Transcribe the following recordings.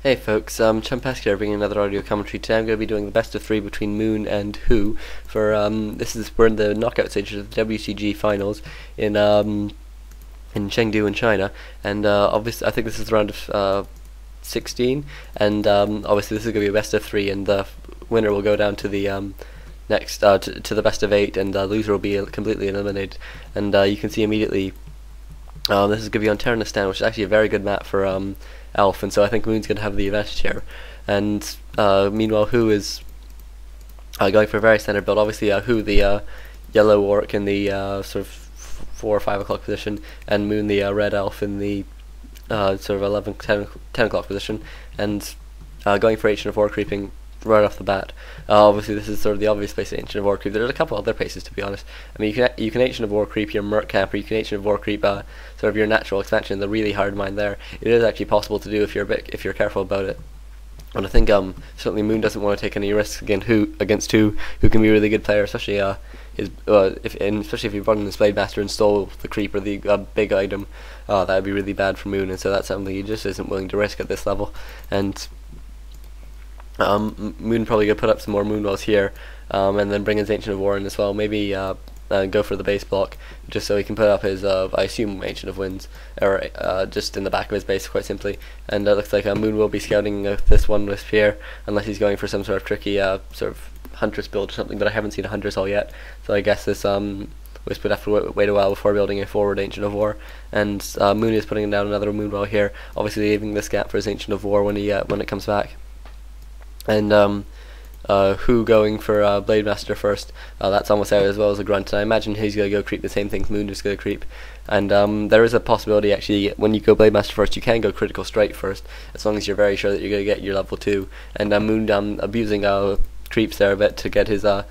Hey folks, Chumpask here bringing another audio commentary. Today I'm going to be doing the best of 3 between Moon and Who for, we're in the knockout stages of the WCG finals in Chengdu in China, and obviously I think this is the round of 16, and obviously this is going to be a best of 3, and the winner will go down to the next, to the best of 8, and the loser will be completely eliminated, and you can see immediately this is going to be on Terranistan, which is actually a very good map for Elf, and so I think Moon's going to have the advantage here. And meanwhile, Who is going for a very standard build. Obviously, Who, the yellow orc in the sort of 4 or 5 o'clock position, and Moon, the red elf in the sort of 11, 10 o'clock position, and going for Ancient of War creeping right off the bat. Obviously, this is sort of the obvious place of Ancient of War creep. There's a couple other places, to be honest. I mean, you can Ancient of War creep your Merc camp, or you can Ancient of War creep sort of your natural expansion, the really hard mine there. It is actually possible to do if you're careful about it. And I think certainly Moon doesn't want to take any risks against Who can be a really good player, especially especially if you run this Blade Master and stole the creep or the big item. That would be really bad for Moon, and so that's something he just isn't willing to risk at this level. And Moon probably going to put up some more Moon Wells here, and then bring his Ancient of War in as well. Maybe go for the base block, just so he can put up his, I assume, Ancient of Winds, or just in the back of his base, quite simply. And it looks like Moon will be scouting this one wisp here, unless he's going for some sort of tricky sort of Huntress build or something, but I haven't seen a Huntress all yet, so I guess this wisp would have to wait a while before building a forward Ancient of War. And Moon is putting down another Moon Well here, obviously leaving this gap for his Ancient of War when it comes back. And Who going for Blade Master first, that's almost out as well as a Grunt, and I imagine he's going to go creep the same things Moon is going to creep. And there is a possibility actually, when you go Blade Master first, you can go Critical Strike first, as long as you're very sure that you're going to get your level 2. And Moon abusing creeps there a bit to get his to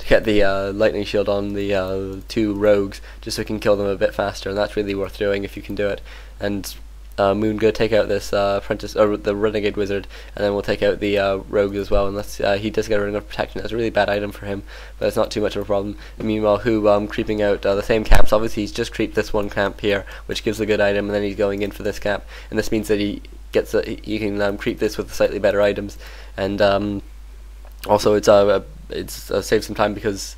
get the lightning shield on the 2 rogues, just so he can kill them a bit faster, and that's really worth doing if you can do it. And Moon go take out this apprentice, or the renegade wizard, and then we'll take out the rogue as well. Unless he does get a ring of protection, that's a really bad item for him, but it's not too much of a problem. And meanwhile, Who creeping out the same camps. Obviously, he's just creeped this one camp here, which gives a good item, and then he's going in for this camp, and this means that he gets he can creep this with slightly better items, and also it's saves some time because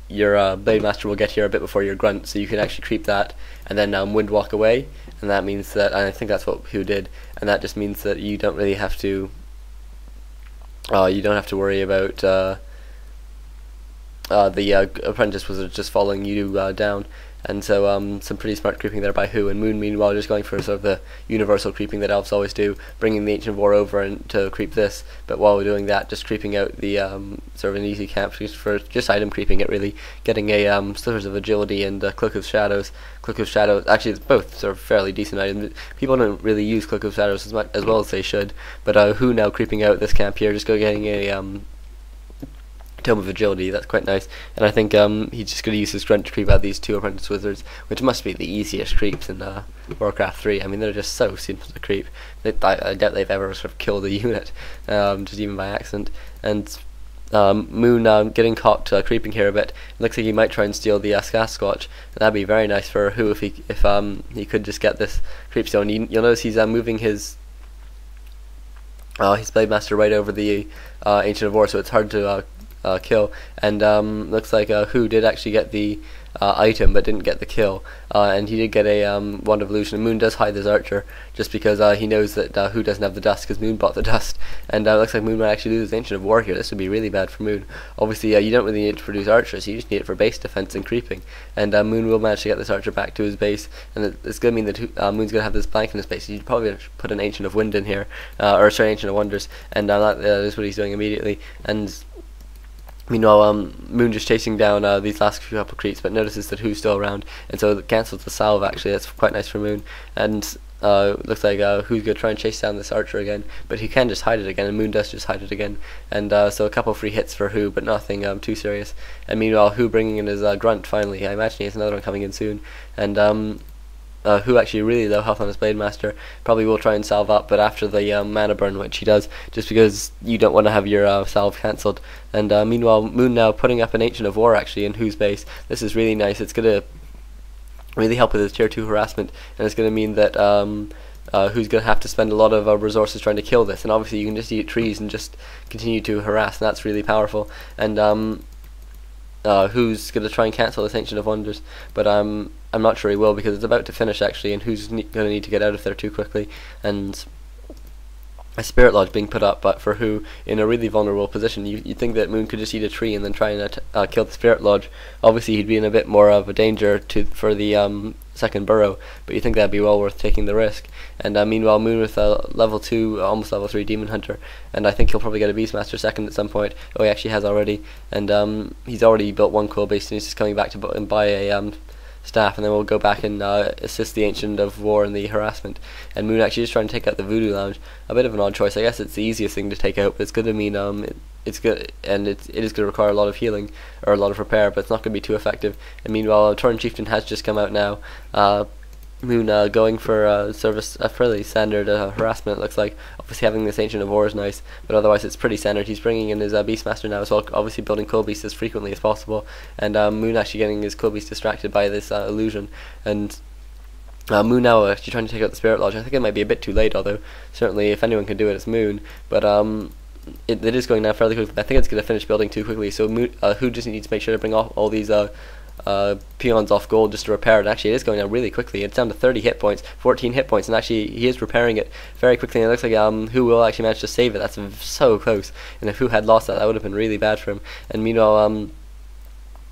your Blade Master will get here a bit before your Grunt, so you can actually creep that and then wind walk away, and that means that, and I think that's what Who did, and that just means that you don't really have to worry about the apprentice wizard just following you down. And so some pretty smart creeping there by Who, and Moon meanwhile just going for sort of the universal creeping that elves always do, bringing the Ancient War over and to creep this, but while we're doing that, just creeping out the sort of an easy camp for just item creeping it, really, getting a Slivers of Agility and Cloak of Shadows. Cloak of Shadows, actually it's both sort of fairly decent items. People don't really use Cloak of Shadows as well as they should, but Who now creeping out this camp here, just getting a Tome of Agility. That's quite nice, and I think he's just going to use his Grunt to creep out these 2 apprentice wizards, which must be the easiest creeps in Warcraft 3. I mean, they're just so simple to creep. I doubt they've ever sort of killed a unit, just even by accident. And Moon getting caught creeping here a bit. It looks like he might try and steal the Sasquatch, and that'd be very nice for Who if he could just get this creep stone. You'll notice he's moving his Blade Master right over the Ancient of War, so it's hard to kill, and looks like Who did actually get the item but didn't get the kill, and he did get a Wand of Illusion. And Moon does hide his archer just because he knows that Who doesn't have the dust, because Moon bought the dust, and looks like Moon might actually lose his Ancient of War here. This would be really bad for Moon. Obviously you don't really need to produce archers, you just need it for base defense and creeping, and Moon will manage to get this archer back to his base, and it's going to mean that Moon's going to have this blank in his base, so you'd probably put an Ancient of Wind in here, or sorry, Ancient of Wonders, and that is what he's doing immediately. And meanwhile, Moon just chasing down these last few couple creeps, but notices that Who's still around, and so it cancels the salve. Actually, that's quite nice for Moon. And looks like Who's going to try and chase down this archer again, but he can just hide it again, and Moon does just hide it again. And so a couple free hits for Who, but nothing too serious. And meanwhile, Who bringing in his Grunt finally. I imagine he has another one coming in soon. And Who actually really low health on his Blade Master, probably will try and salve up, but after the mana burn, which he does, just because you don't want to have your salve cancelled. And meanwhile, Moon now putting up an Ancient of War actually in Who's base. This is really nice. It's going to really help with his tier 2 harassment, and it's going to mean that who's going to have to spend a lot of resources trying to kill this. And obviously you can just eat trees and just continue to harass, and that's really powerful. And who's going to try and cancel this Ancient of Wonders, but I'm not sure he will, because it's about to finish actually, and who's going to need to get out of there too quickly. And a Spirit Lodge being put up, but for who in a really vulnerable position. You'd think that Moon could just eat a tree and then try and kill the Spirit Lodge. Obviously he'd be in a bit more of a danger for the second burrow, but you think that'd be well worth taking the risk. And meanwhile, Moon with a level 2, almost level 3 Demon Hunter, and I think he'll probably get a Beastmaster second at some point. Oh, he actually has already, and he's already built one cool beast, and he's just coming back to buy a staff, and then we'll go back and assist the Ancient of War in the harassment. And Moon actually just trying to take out the Voodoo Lounge. A bit of an odd choice. I guess it's the easiest thing to take out, but it's going to mean it's good, and it is going to require a lot of healing or a lot of repair, but it's not going to be too effective. And meanwhile, Torrent Chieftain has just come out now. Moon going for a fairly standard harassment, it looks like. Obviously having this Ancient of War is nice, but otherwise it's pretty standard. He's bringing in his Beastmaster now as well, obviously building Cool Beast as frequently as possible, and Moon actually getting his Cool Beast distracted by this illusion. And Moon now actually trying to take out the Spirit Lodge. I think it might be a bit too late, although certainly if anyone can do it, it's Moon. But it is going down fairly quickly. I think it's going to finish building too quickly, so Moon, who just needs to make sure to bring off all these peons off gold just to repair it. Actually, it is going down really quickly. It's down to 30 hit points, 14 hit points, and actually he is repairing it very quickly. And it looks like who will actually manage to save it. That's so close. And if who had lost that would have been really bad for him. And meanwhile,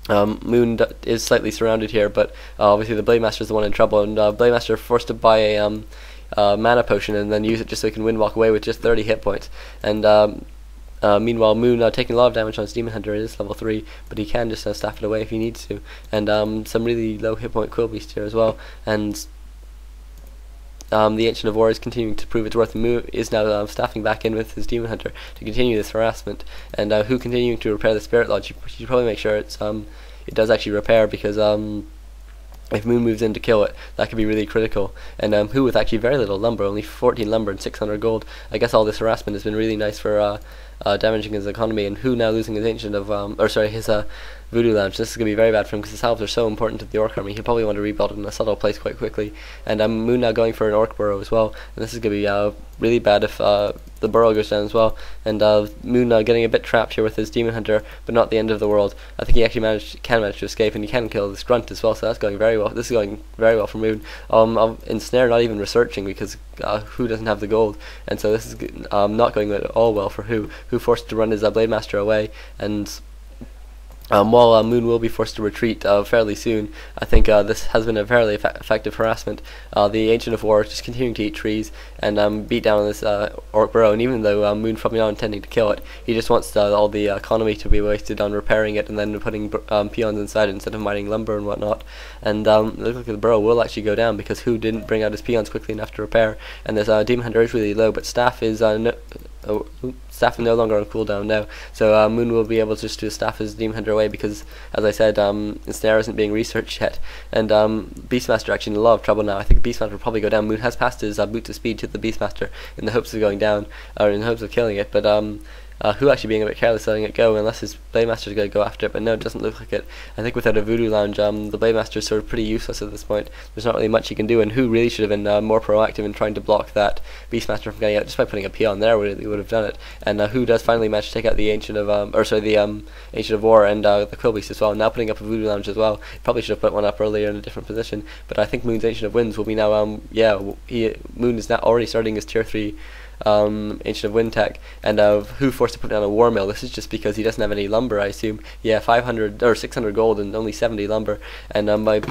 Moon is slightly surrounded here, but obviously the Blademaster is the one in trouble, and Blademaster forced to buy a mana potion and then use it just so he can windwalk away with just 30 hit points. And meanwhile, Moon taking a lot of damage on his Demon Hunter. It is level 3, but he can just staff it away if he needs to. And some really low hit point Quill Beast here as well. And the Ancient of War is continuing to prove its worth. Moon is now staffing back in with his Demon Hunter to continue this harassment. And who continuing to repair the Spirit Lodge? You should probably make sure it does actually repair, because if Moon moves in to kill it, that could be really critical. And who with actually very little lumber, only 14 lumber and 600 gold. I guess all this harassment has been really nice for damaging his economy. And who now losing his Ancient of his Voodoo Lounge. This is going to be very bad for him, because his salves are so important to the Orc army. He'll probably want to rebuild it in a subtle place quite quickly. And Moon now going for an Orc burrow as well, and this is going to be really bad if the burrow goes down as well. And Moon getting a bit trapped here with his Demon Hunter, but not the end of the world. I think he actually can manage to escape, and he can kill this Grunt as well, so that's going very well. This is going very well for Moon. Ensnare not even researching, because who doesn't have the gold, and so this is not going at all well for who forced to run his Blademaster away. And while Moon will be forced to retreat fairly soon, I think this has been a fairly effective harassment. The Ancient of War is just continuing to eat trees and beat down on this Orc burrow, and even though Moon's probably not intending to kill it, he just wants all the economy to be wasted on repairing it and then putting peons inside it instead of mining lumber and whatnot. And it looks like the burrow will actually go down, because who didn't bring out his peons quickly enough to repair. And this Demon Hunter is really low, but staff is staff is no longer on cooldown now, so Moon will be able just to staff his Demon Hunter away, because, as I said, Ensnare isn't being researched yet. And Beastmaster actually in a lot of trouble now. I think Beastmaster will probably go down. Moon has passed his boots of speed to the Beastmaster in the hopes of going down, or in the hopes of killing it, but who actually being a bit careless letting it go, unless his Blademaster is going to go after it, but no, it doesn't look like it. I think without a Voodoo Lounge, the Blademaster is sort of pretty useless at this point. There's not really much he can do, and who really should have been more proactive in trying to block that Beastmaster from getting out, just by putting a peon there really would have done it. And who does finally manage to take out the Ancient of Ancient of War and the Quill Beast as well, now putting up a Voodoo Lounge as well. Probably should have put one up earlier in a different position, but I think Moon's Ancient of Winds will be now Moon is now already starting his tier 3 Ancient of Wind tech, and who forced to put down a war mill. This is just because he doesn't have any lumber, I assume. Yeah, 500 or 600 gold and only 70 lumber, and by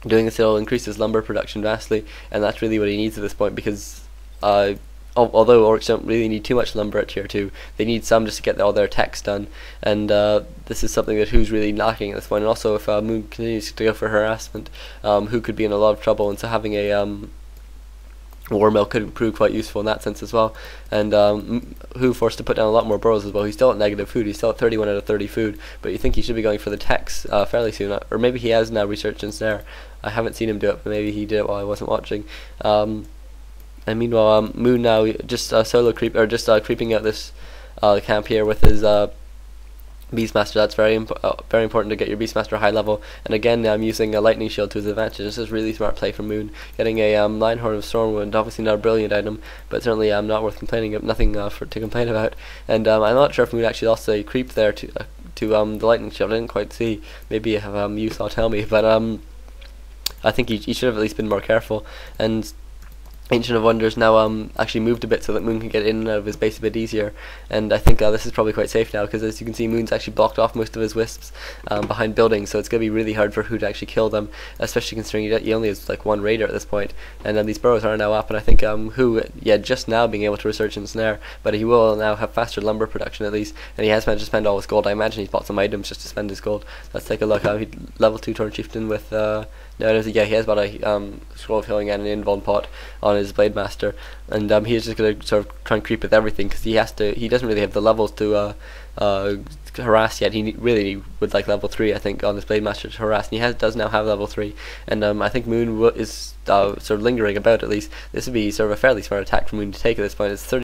doing this it'll increase his lumber production vastly, and that's really what he needs at this point, because although orcs don't really need too much lumber at tier 2, they need some just to get all their techs done, and this is something that who's really lacking at this point. And also if Moon continues to go for harassment, who could be in a lot of trouble, and so having a war mill could prove quite useful in that sense as well. And who forced to put down a lot more burrows as well. He's still at negative food, he's still at 31 out of 30 food, but you think he should be going for the techs fairly soon, or maybe he has now researched Ensnare. I haven't seen him do it, but maybe he did it while I wasn't watching. And meanwhile, Moon now just solo creep, or just creeping out this camp here with his Beastmaster, that's very important to get your Beastmaster high level. And again, I'm using a lightning shield to his advantage. This is really smart play from Moon. Getting a Linehorn of Stormwind, obviously not a brilliant item, but certainly not worth complaining of. Nothing to complain about. And I'm not sure if Moon actually lost a creep there to the lightning shield. I didn't quite see. Maybe if you saw, tell me. But I think he should have at least been more careful. And Ancient of Wonders now actually moved a bit so that Moon can get in and out of his base a bit easier, and I think this is probably quite safe now, because as you can see, Moon's actually blocked off most of his wisps behind buildings, so it's going to be really hard for Who to actually kill them, especially considering he only has like one raider at this point. And then these burrows are now up, and I think Who, just now being able to research and snare, but he will now have faster lumber production at least, and he has managed to spend all his gold. I imagine he's bought some items just to spend his gold. Let's take a look. He level 2 Torn Chieftain with no, he has bought a Scroll of Healing and an Invuln pot on his Blade Master, and he's just going to sort of try and creep with everything, because he doesn't really have the levels to harass yet. He really would like level 3, I think, on his Blade Master to harass, and he does now have level 3, and I think Moon is sort of lingering about. At least this would be sort of a fairly smart attack for Moon to take at this point. It's 30